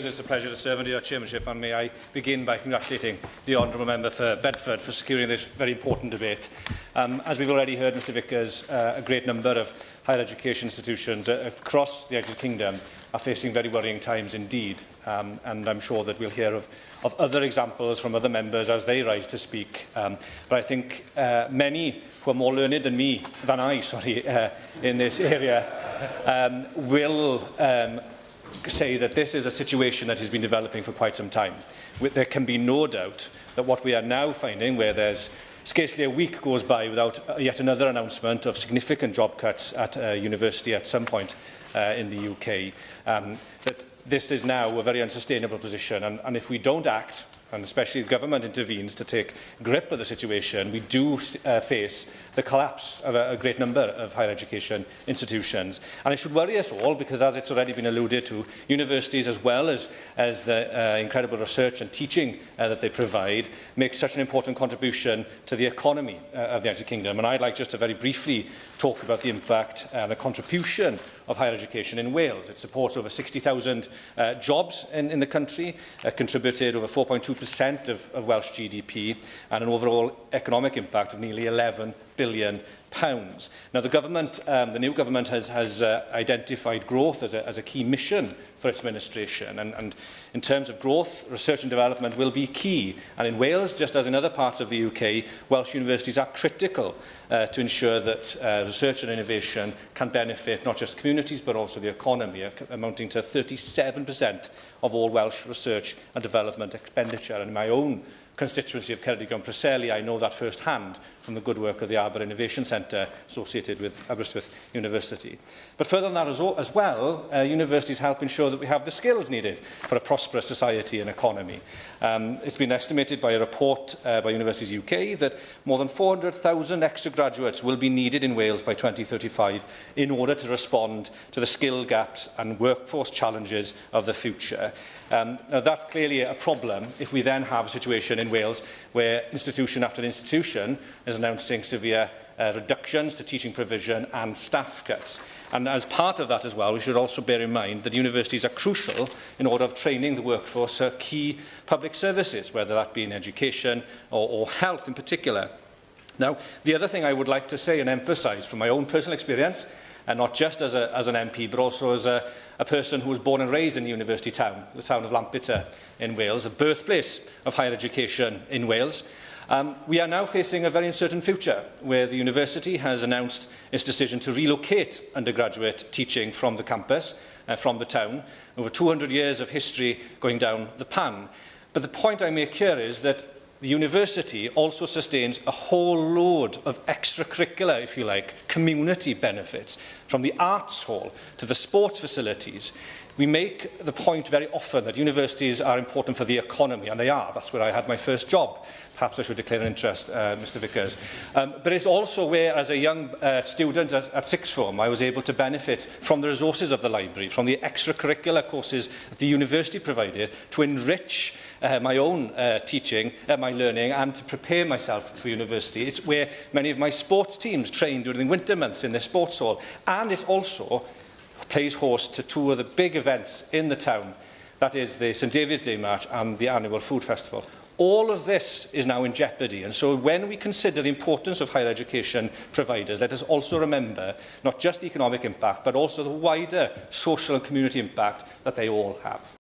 It's a pleasure to serve under your chairmanship, and may I begin by congratulating the Honourable Member for Bedford for securing this very important debate. As we've already heard, Mr Vickers, a great number of higher education institutions across the United Kingdom are facing very worrying times indeed, and I'm sure that we'll hear of other examples from other members as they rise to speak. But I think many who are more learned than I, in this area, will say that this is a situation that has been developing for quite some time. There can be no doubt that what we are now finding, where there's scarcely a week goes by without yet another announcement of significant job cuts at a university at some point in the UK, that this is now a very unsustainable position, and if we don't act, and especially the government intervenes to take grip of the situation, we do face the collapse of a great number of higher education institutions. And it should worry us all because, as it's already been alluded to, universities, as well as the incredible research and teaching that they provide, make such an important contribution to the economy of the United Kingdom. And I'd like just to very briefly talk about the impact and the contribution of higher education in Wales. It supports over 60,000 jobs in the country, contributed over 4.2% of Welsh GDP, and an overall economic impact of nearly £11 billion. Now, the new government has identified growth as a key mission for its administration, and in terms of growth, research and development will be key. And in Wales, just as in other parts of the UK, Welsh universities are critical to ensure that research and innovation can benefit not just communities but also the economy, amounting to 37% of all Welsh research and development expenditure. And in my own constituency of Ceredigion-Preseli, I know that first-hand from the good work of the Arbor Innovation Centre associated with Aberystwyth University. But further than that as well, universities help ensure that we have the skills needed for a prosperous society and economy. It's been estimated by a report by Universities UK that more than 400,000 extra graduates will be needed in Wales by 2035 in order to respond to the skill gaps and workforce challenges of the future. Now, that's clearly a problem if we then have a situation in Wales where institution after institution is announcing severe reductions to teaching provision and staff cuts. And as part of that as well, we should also bear in mind that universities are crucial in order of training the workforce for key public services, whether that be in education or health in particular. Now, the other thing I would like to say and emphasise from my own personal experience, and not just as an MP, but also as a person who was born and raised in the university town, the town of Lampeter in Wales, the birthplace of higher education in Wales. We are now facing a very uncertain future, where the university has announced its decision to relocate undergraduate teaching from the campus, from the town, over 200 years of history going down the pan. But the point I make here is that the university also sustains a whole load of extracurricular, if you like, community benefits, from the arts hall to the sports facilities. We make the point very often that universities are important for the economy, and they are. That's where I had my first job. Perhaps I should declare an interest, Mr Vickers. But it's also where, as a young student at sixth form, I was able to benefit from the resources of the library, from the extracurricular courses that the university provided to enrich my own teaching, my learning, and to prepare myself for university. It's where many of my sports teams trained during the winter months in their sports hall. And it also plays host to two of the big events in the town, that is the St David's Day March and the annual food festival. All of this is now in jeopardy, and so when we consider the importance of higher education providers, let us also remember not just the economic impact, but also the wider social and community impact that they all have.